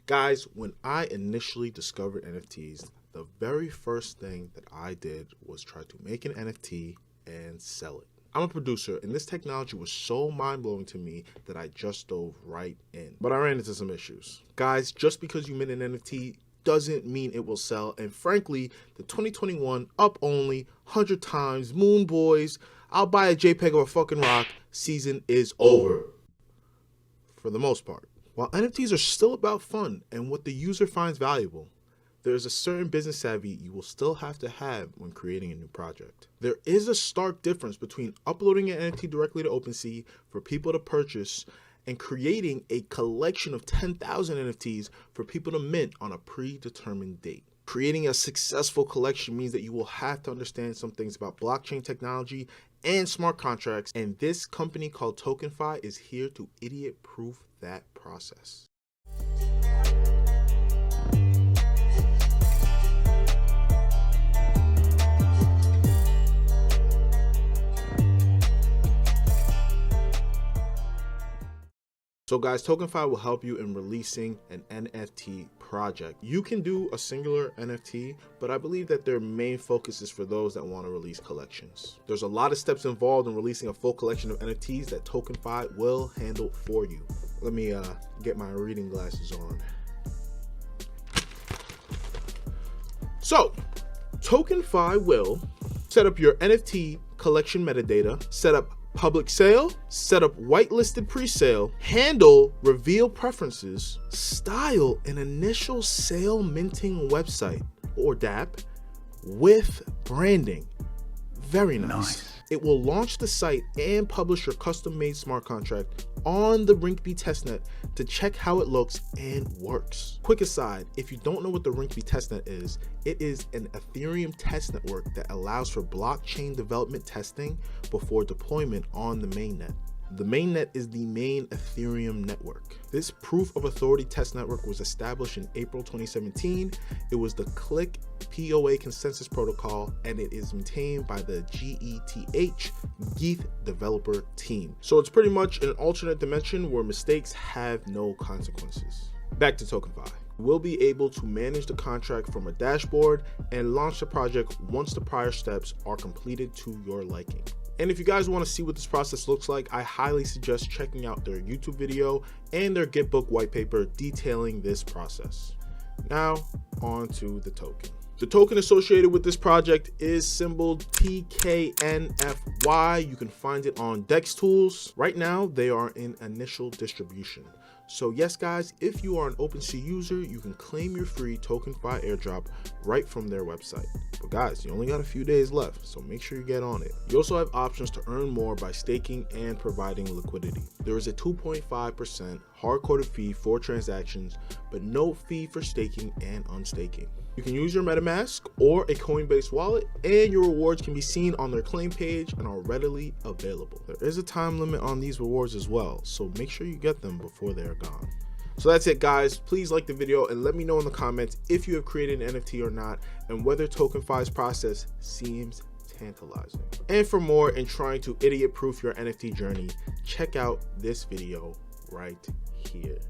Guys, when I initially discovered NFTs, the very first thing that I did was try to make an NFT and sell it. I'm a producer, and this technology was so mind-blowing to me that I just dove right in. But I ran into some issues. Guys, just because you mint an NFT doesn't mean it will sell, and frankly, the 2021 up only 100 times Moon Boys, I'll buy a JPEG of a fucking rock season is over. For the most part. While NFTs are still about fun and what the user finds valuable, there is a certain business savvy you will still have to have when creating a new project. There is a stark difference between uploading an NFT directly to OpenSea for people to purchase and creating a collection of 10,000 NFTs for people to mint on a predetermined date. Creating a successful collection means that you will have to understand some things about blockchain technology and smart contracts, and this company called Tokenfy is here to idiot-proof that process. So guys, Tokenfy will help you in releasing an NFT project. You can do a singular NFT, but I believe that their main focus is for those that want to release collections. There's a lot of steps involved in releasing a full collection of NFTs that Tokenfy will handle for you. Let me get my reading glasses on. So, Tokenfy will set up your NFT collection metadata, set up public sale, set up whitelisted pre-sale, handle reveal preferences, style an initial sale minting website or DApp with branding. Very nice. It will launch the site and publish your custom-made smart contract on the Rinkeby testnet to check how it looks and works. Quick aside, if you don't know what the Rinkeby testnet is, it is an Ethereum test network that allows for blockchain development testing before deployment on the mainnet. The mainnet is the main Ethereum network. This proof of authority test network was established in April 2017. It was the Click POA consensus protocol, and it is maintained by the GETH developer team. So it's pretty much an alternate dimension where mistakes have no consequences. Back to Tokenfy. We'll be able to manage the contract from a dashboard and launch the project once the prior steps are completed to your liking. And if you guys want to see what this process looks like, I highly suggest checking out their YouTube video and their Gitbook white paper detailing this process. Now, on to the token. The token associated with this project is symboled TKNFY. You can find it on Dex Tools. Right now, they are in initial distribution. So yes, guys, if you are an OpenSea user, you can claim your free Tokenfy airdrop right from their website. But guys, you only got a few days left, so make sure you get on it. You also have options to earn more by staking and providing liquidity. There is a 2.5% hard-coded fee for transactions, but no fee for staking and unstaking. You can use your MetaMask or a Coinbase wallet, and your rewards can be seen on their claim page and are readily available. There is a time limit on these rewards as well, so make sure you get them before they are gone. So that's it, guys. Please like the video and let me know in the comments if you have created an NFT or not, and whether Tokenfy's process seems tantalizing. And for more in trying to idiot-proof your NFT journey, check out this video right here.